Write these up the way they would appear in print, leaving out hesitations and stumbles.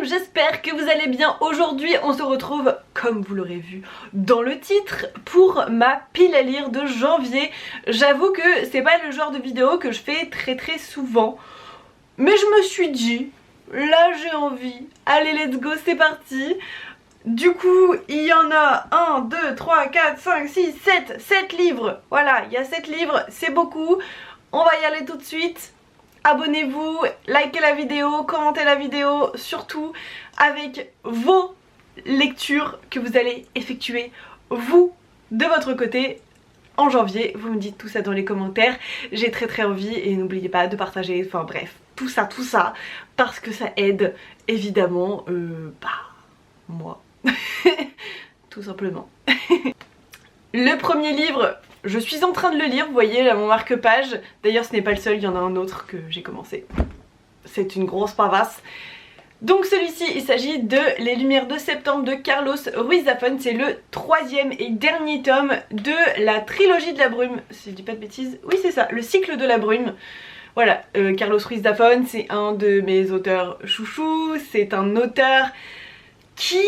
j'espère que vous allez bien. Aujourd'hui on se retrouve, comme vous l'aurez vu dans le titre, pour ma pile à lire de janvier. J'avoue que c'est pas le genre de vidéo que je fais très souvent, mais je me suis dit, là j'ai envie, allez let's go, c'est parti. Du coup il y en a 1, 2, 3, 4, 5, 6, 7 livres. Voilà, il y a 7 livres, c'est beaucoup. On va y aller tout de suite. Abonnez-vous, likez la vidéo, commentez la vidéo, surtout avec vos lectures que vous allez effectuer vous de votre côté en janvier. Vous me dites tout ça dans les commentaires, j'ai très envie, et n'oubliez pas de partager, enfin bref, tout ça, parce que ça aide évidemment moi, tout simplement. Le premier livre, je suis en train de le lire, vous voyez là mon marque-page. D'ailleurs ce n'est pas le seul, il y en a un autre que j'ai commencé. C'est une grosse pavasse. Donc celui-ci, il s'agit de Les Lumières de Septembre de Carlos Ruiz Zafón. C'est le 3e et dernier tome de la trilogie de la brume. Si je dis pas de bêtises, oui c'est ça, le cycle de la brume. Voilà, Carlos Ruiz Zafón, c'est un de mes auteurs chouchous. C'est un auteur qui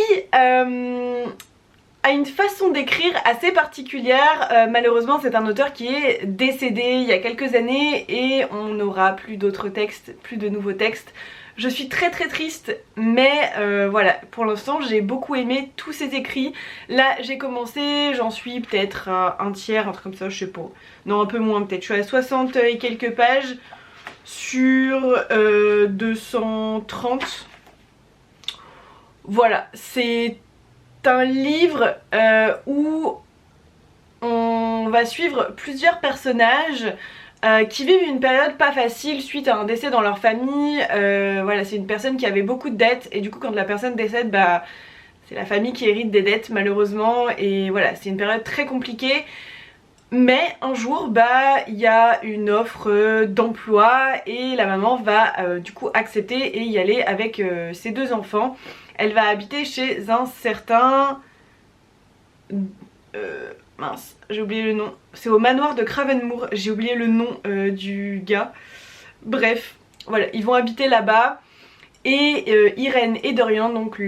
a une façon d'écrire assez particulière. Malheureusement c'est un auteur qui est décédé il y a quelques années et on n'aura plus d'autres textes, plus de nouveaux textes. Je suis très triste, mais voilà, pour l'instant j'ai beaucoup aimé tous ses écrits. Là j'ai commencé, j'en suis peut-être à un tiers, un truc comme ça, je sais pas. Non, un peu moins peut-être, je suis à 60 et quelques pages sur 230. Voilà, c'est un livre où on va suivre plusieurs personnages qui vivent une période pas facile suite à un décès dans leur famille. Voilà, c'est une personne qui avait beaucoup de dettes et du coup quand la personne décède, bah c'est la famille qui hérite des dettes malheureusement, et voilà, c'est une période très compliquée. Mais un jour, bah il y a une offre d'emploi et la maman va du coup accepter et y aller avec ses 2 enfants. Elle va habiter chez un certain... mince, j'ai oublié le nom. C'est au manoir de Cravenmoor, j'ai oublié le nom du gars. Bref, voilà, ils vont habiter là-bas. Et Irène et Dorian, donc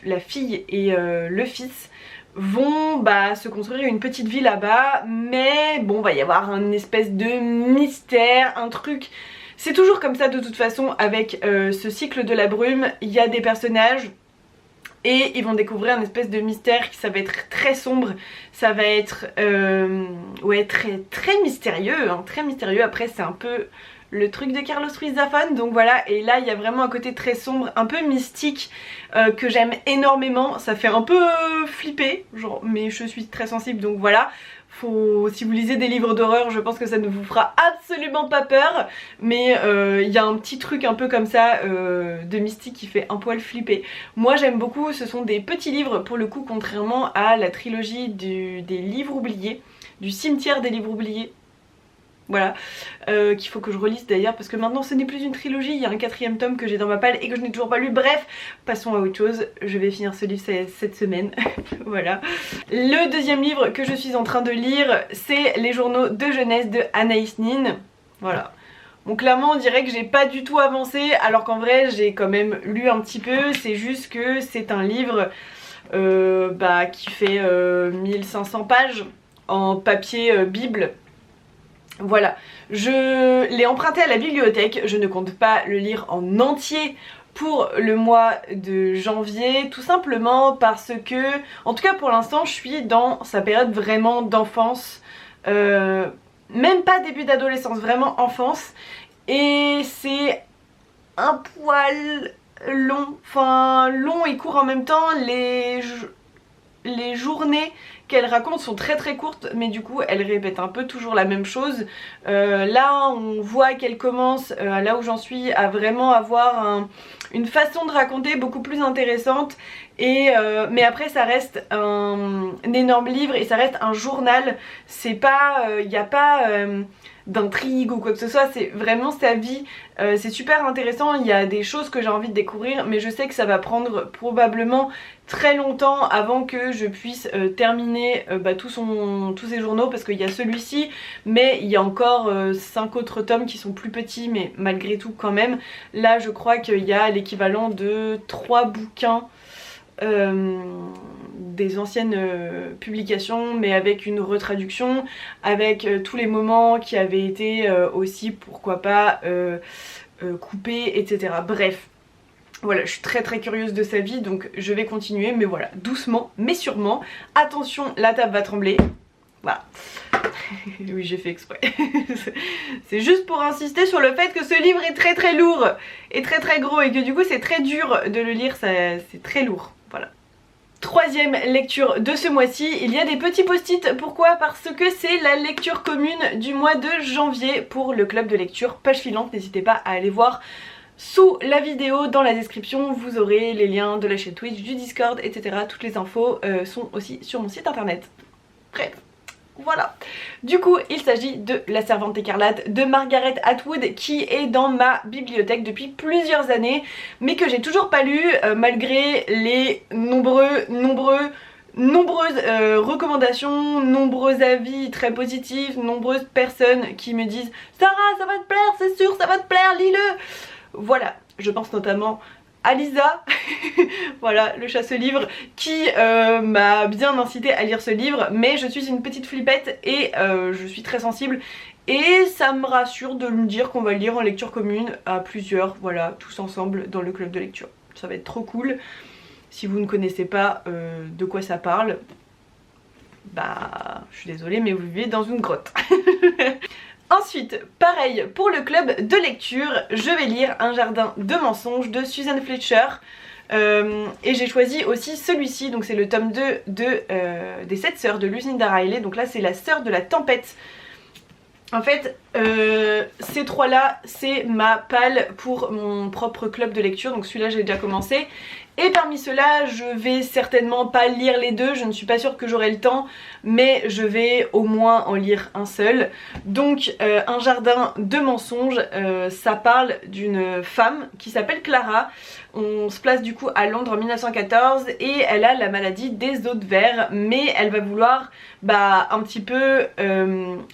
la fille et le fils, vont se construire une petite vie là-bas. Mais bon, va y avoir une espèce de mystère, un truc... C'est toujours comme ça de toute façon avec ce cycle de la brume. Il y a des personnages et ils vont découvrir une espèce de mystère. Ça va être très sombre, ça va être ouais, très mystérieux, hein, très mystérieux. Après c'est un peu le truc de Carlos Ruiz Zafón, donc voilà. Et là il y a vraiment un côté très sombre, un peu mystique que j'aime énormément. Ça fait un peu flipper, genre, mais je suis très sensible donc voilà. Si vous lisez des livres d'horreur, je pense que ça ne vous fera absolument pas peur, mais il y a un petit truc un peu comme ça de mystique qui fait un poil flipper. Moi j'aime beaucoup, ce sont des petits livres pour le coup, contrairement à la trilogie des livres oubliés, du cimetière des livres oubliés. Voilà, qu'il faut que je relise d'ailleurs parce que maintenant ce n'est plus une trilogie, il y a un 4e tome que j'ai dans ma palle et que je n'ai toujours pas lu. Bref, passons à autre chose, je vais finir ce livre cette semaine. Voilà. Le 2e livre que je suis en train de lire, c'est Les journaux de jeunesse de Anaïs Nin. Voilà. Bon, clairement on dirait que j'ai pas du tout avancé alors qu'en vrai j'ai quand même lu un petit peu. C'est juste que c'est un livre qui fait 1500 pages en papier bible. Voilà, je l'ai emprunté à la bibliothèque, je ne compte pas le lire en entier pour le mois de janvier, tout simplement parce que, en tout cas pour l'instant, je suis dans sa période vraiment d'enfance, même pas début d'adolescence, vraiment enfance, et c'est un poil long, enfin long et court en même temps. Les journées qu'elle raconte sont très courtes, mais du coup elle répète un peu toujours la même chose. Là on voit qu'elle commence, là où j'en suis, à vraiment avoir une façon de raconter beaucoup plus intéressante. Mais après ça reste un énorme livre et ça reste un journal. C'est pas, il n'y a pas d'intrigue ou quoi que ce soit, c'est vraiment sa vie, c'est super intéressant, il y a des choses que j'ai envie de découvrir mais je sais que ça va prendre probablement très longtemps avant que je puisse terminer tous ses journaux parce qu'il y a celui-ci mais il y a encore 5 autres tomes qui sont plus petits mais malgré tout quand même. Là je crois qu'il y a l'équivalent de 3 bouquins des anciennes publications mais avec une retraduction, avec tous les moments qui avaient été aussi pourquoi pas coupés, etc. Bref. Voilà, je suis très curieuse de sa vie donc je vais continuer mais voilà, doucement mais sûrement. Attention, la table va trembler. Voilà. Oui, j'ai fait exprès. C'est juste pour insister sur le fait que ce livre est très lourd et très gros et que du coup c'est très dur de le lire, c'est très lourd. Voilà. Troisième lecture de ce mois-ci, il y a des petits post-it. Pourquoi? Parce que c'est la lecture commune du mois de janvier pour le club de lecture Page Filante. N'hésitez pas à aller voir sous la vidéo, dans la description, vous aurez les liens de la chaîne Twitch, du Discord, etc. Toutes les infos sont aussi sur mon site internet. Bref. Voilà. Du coup, il s'agit de La Servante écarlate de Margaret Atwood qui est dans ma bibliothèque depuis plusieurs années mais que j'ai toujours pas lu malgré les nombreuses recommandations, nombreux avis très positifs, nombreuses personnes qui me disent Sarah, ça va te plaire, c'est sûr, ça va te plaire, lis-le. Voilà, je pense notamment à Lisa, voilà, le chasse-livre, qui m'a bien incité à lire ce livre, mais je suis une petite flippette et je suis très sensible et ça me rassure de me dire qu'on va le lire en lecture commune à plusieurs, voilà, tous ensemble dans le club de lecture. Ça va être trop cool. Si vous ne connaissez pas de quoi ça parle, bah je suis désolée mais vous vivez dans une grotte. Ensuite, pareil pour le club de lecture, je vais lire Un jardin de mensonges de Susan Fletcher. Et j'ai choisi aussi celui-ci, donc c'est le tome 2 des 7 sœurs de Lucinda Riley. Donc là c'est la sœur de la tempête. En fait, ces trois-là, c'est ma palle pour mon propre club de lecture. Donc celui-là j'ai déjà commencé. Et parmi ceux-là, je vais certainement pas lire les deux, je ne suis pas sûre que j'aurai le temps, mais je vais au moins en lire un seul. Donc Un jardin de mensonges, ça parle d'une femme qui s'appelle Clara. On se place du coup à Londres en 1914 et elle a la maladie des os de verre, mais elle va vouloir un petit peu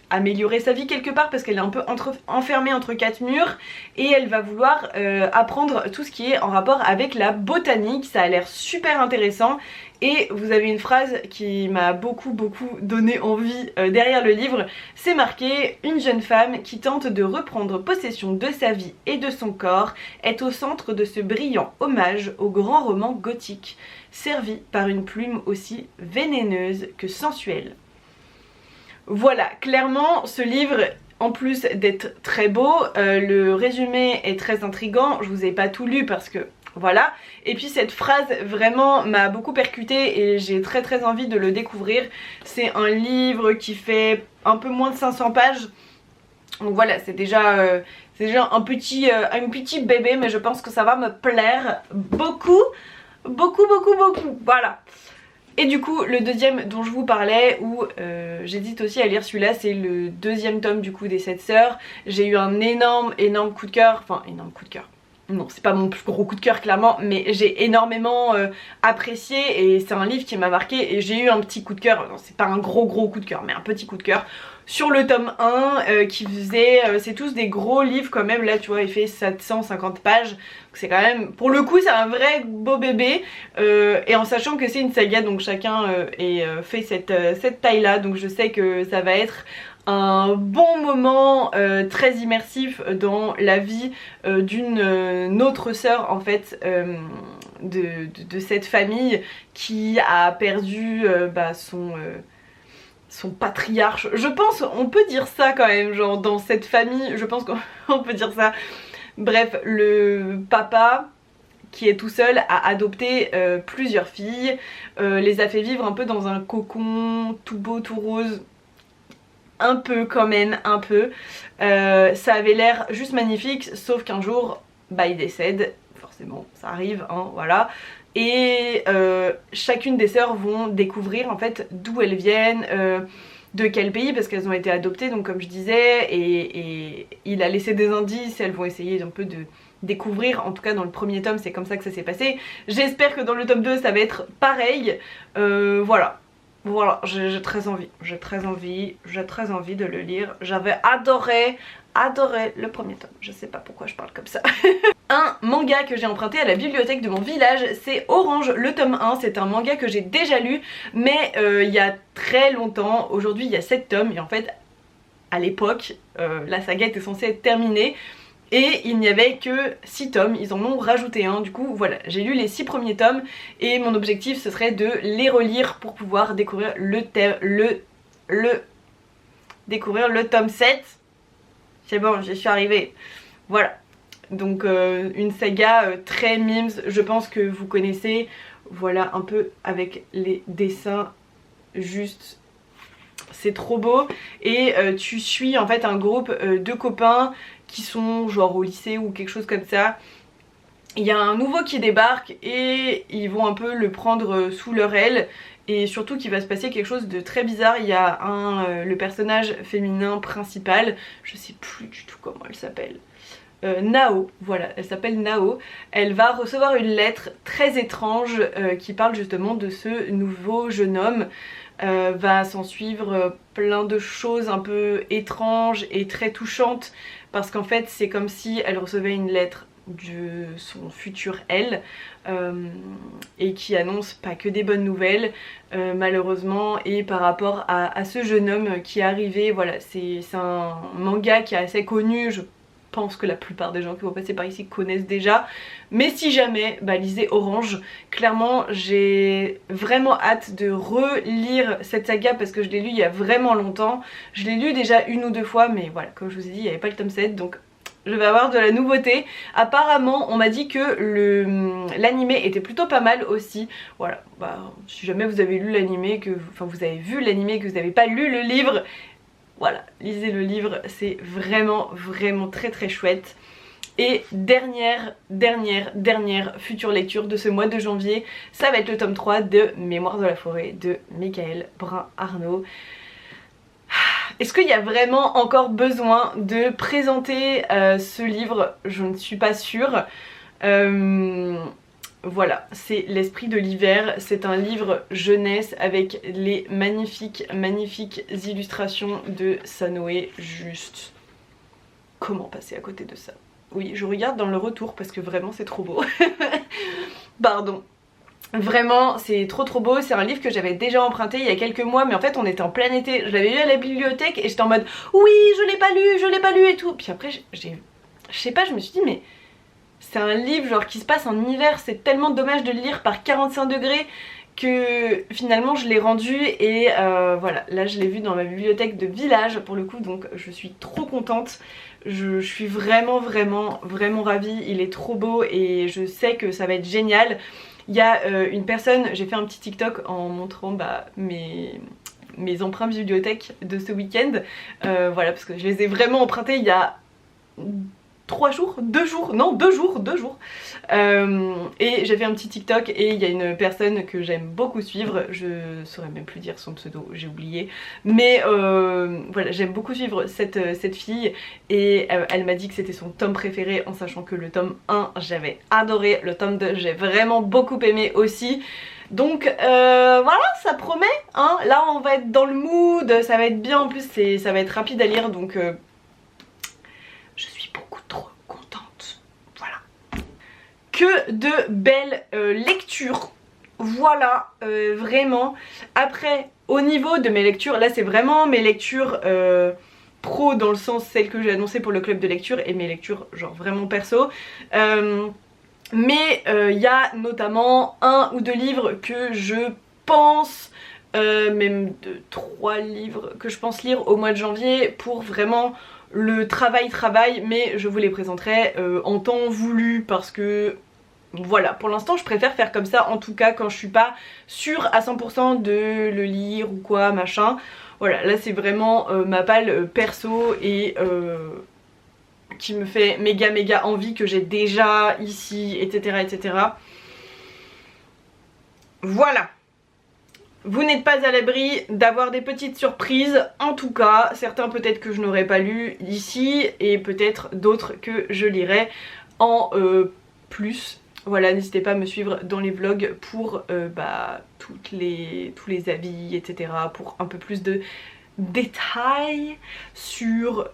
améliorer sa vie quelque part parce qu'elle est un peu enfermée entre 4 murs et elle va vouloir apprendre tout ce qui est en rapport avec la botanique. Ça a l'air super intéressant et vous avez une phrase qui m'a beaucoup donné envie derrière le livre. C'est marqué: une jeune femme qui tente de reprendre possession de sa vie et de son corps est au centre de ce brillant hommage au grand roman gothique, servi par une plume aussi vénéneuse que sensuelle. Voilà, clairement ce livre, en plus d'être très beau, le résumé est très intriguant. Je vous ai pas tout lu parce que voilà, et puis cette phrase vraiment m'a beaucoup percutée et j'ai très envie de le découvrir. C'est un livre qui fait un peu moins de 500 pages, donc voilà, c'est déjà un petit bébé, mais je pense que ça va me plaire beaucoup, voilà. Et du coup le deuxième dont je vous parlais, où j'hésite aussi à lire celui-là, c'est le deuxième tome du coup des 7 sœurs. J'ai eu un énorme coup de cœur, enfin énorme coup de cœur, non c'est pas mon plus gros coup de cœur clairement, mais j'ai énormément apprécié et c'est un livre qui m'a marqué et j'ai eu un petit coup de cœur, non c'est pas un gros coup de cœur mais un petit coup de cœur sur le tome 1 qui faisait, c'est tous des gros livres quand même, là tu vois il fait 750 pages, c'est quand même, pour le coup c'est un vrai beau bébé et en sachant que c'est une saga donc chacun fait cette taille là, donc je sais que ça va être un bon moment très immersif dans la vie d'une autre sœur en fait de cette famille qui a perdu son patriarche. Je pense on peut dire ça quand même, genre dans cette famille je pense qu'on peut dire ça. Bref, le papa qui est tout seul a adopté plusieurs filles, les a fait vivre un peu dans un cocon tout beau tout rose, un peu quand même, un peu. Ça avait l'air juste magnifique, sauf qu'un jour, il décède, forcément, ça arrive, hein, voilà. Et chacune des sœurs vont découvrir en fait d'où elles viennent, de quel pays parce qu'elles ont été adoptées donc comme je disais et il a laissé des indices, elles vont essayer un peu de découvrir, en tout cas dans le premier tome c'est comme ça que ça s'est passé. J'espère que dans le tome 2 ça va être pareil, voilà. Voilà, j'ai très envie de le lire. J'avais adoré le premier tome, je sais pas pourquoi je parle comme ça. Un manga que j'ai emprunté à la bibliothèque de mon village, c'est Orange, le tome 1. C'est un manga que j'ai déjà lu, mais il y a très longtemps. Aujourd'hui il y a 7 tomes et en fait à l'époque la saga était censée être terminée. Et il n'y avait que 6 tomes, ils en ont rajouté un, du coup voilà, j'ai lu les 6 premiers tomes et mon objectif ce serait de les relire pour pouvoir découvrir découvrir le tome 7. C'est bon, j'y suis arrivée. Voilà, donc une saga très memes, je pense que vous connaissez, voilà un peu avec les dessins juste... C'est trop beau et tu suis en fait un groupe de copains qui sont genre au lycée ou quelque chose comme ça. Il y a un nouveau qui débarque et ils vont un peu le prendre sous leur aile et surtout qu'il va se passer quelque chose de très bizarre. Il y a le personnage féminin principal, je sais plus du tout comment elle s'appelle. Nao, voilà, elle s'appelle Nao. Elle va recevoir une lettre très étrange qui parle justement de ce nouveau jeune homme. Va s'en suivre plein de choses un peu étranges et très touchantes parce qu'en fait c'est comme si elle recevait une lettre de son futur elle et qui annonce pas que des bonnes nouvelles malheureusement. Et par rapport à ce jeune homme qui est arrivé, voilà, c'est un manga qui est assez connu, je pense que la plupart des gens qui vont passer par ici connaissent déjà, mais si jamais, bah lisez Orange. Clairement j'ai vraiment hâte de relire cette saga parce que je l'ai lu il y a vraiment longtemps. Je l'ai lu déjà 1 ou 2 fois mais voilà, comme je vous ai dit il n'y avait pas le tome 7 donc je vais avoir de la nouveauté. Apparemment on m'a dit que l'animé était plutôt pas mal aussi. Voilà, bah si jamais vous avez lu l'animé, enfin vous avez vu l'animé que vous n'avez pas lu le livre, voilà, lisez le livre, c'est vraiment très très chouette. Et dernière future lecture de ce mois de janvier, ça va être le tome 3 de Mémoires de la forêt de Michael Brun-Arnaud. Est-ce qu'il y a vraiment encore besoin de présenter ce livre? Je ne suis pas sûre. Voilà, c'est L'Esprit de l'hiver, c'est un livre jeunesse avec les magnifiques illustrations de Sanoé. Juste, comment passer à côté de ça? Oui, je regarde dans le retour parce que vraiment c'est trop beau. Pardon. Vraiment c'est trop beau, c'est un livre que j'avais déjà emprunté il y a quelques mois mais en fait on était en plein été, je l'avais lu à la bibliothèque et j'étais en mode oui je l'ai pas lu et tout. Puis après je sais pas, je me suis dit mais c'est un livre genre qui se passe en hiver, c'est tellement dommage de le lire par 45 degrés que finalement je l'ai rendu et voilà, là je l'ai vu dans ma bibliothèque de village pour le coup donc je suis trop contente. Je suis vraiment ravie, il est trop beau et je sais que ça va être génial. Il y a une personne, j'ai fait un petit TikTok en montrant bah, mes emprunts bibliothèque de ce week-end, voilà parce que je les ai vraiment empruntés il y a 3 jours, 2 jours, non 2 jours, et j'ai fait un petit TikTok et il y a une personne que j'aime beaucoup suivre, je saurais même plus dire son pseudo, j'ai oublié, mais voilà, j'aime beaucoup suivre cette fille et elle m'a dit que c'était son tome préféré en sachant que le tome 1 j'avais adoré, le tome 2 j'ai vraiment beaucoup aimé aussi. Donc voilà, ça promet, hein. Là on va être dans le mood, ça va être bien, en plus ça va être rapide à lire donc je suis beaucoup trop contente. Voilà. Que de belles lectures. Voilà, vraiment. Après, au niveau de mes lectures, là c'est vraiment mes lectures pro dans le sens celles que j'ai annoncées pour le club de lecture et mes lectures genre vraiment perso. Mais il y a notamment 1 ou 2 livres que je pense, même 3 livres que je pense lire au mois de janvier pour vraiment le travail, mais je vous les présenterai en temps voulu parce que voilà, pour l'instant je préfère faire comme ça, en tout cas quand je suis pas sûre à 100% de le lire ou quoi machin. Voilà, là c'est vraiment ma palle perso et qui me fait méga envie, que j'ai déjà ici, etc. Voilà. vous n'êtes pas à l'abri d'avoir des petites surprises. En tout cas, certains peut-être que je n'aurais pas lu ici et peut-être d'autres que je lirai en plus. Voilà, n'hésitez pas à me suivre dans les vlogs pour tous les avis, etc. Pour un peu plus de détails sur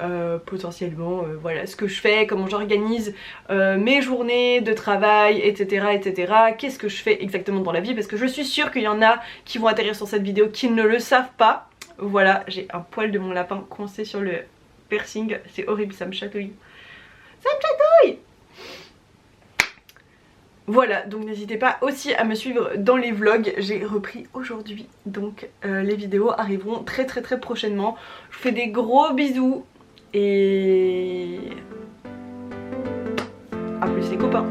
potentiellement voilà ce que je fais, comment j'organise mes journées de travail, etc., etc. Qu'est-ce que je fais exactement dans la vie, parce que je suis sûre qu'il y en a qui vont atterrir sur cette vidéo qui ne le savent pas. Voilà, j'ai un poil de mon lapin coincé sur le piercing, c'est horrible, ça me chatouille. Ça me chatouille! Voilà, donc n'hésitez pas aussi à me suivre dans les vlogs, j'ai repris aujourd'hui, donc les vidéos arriveront très prochainement. Je vous fais des gros bisous et à plus les copains.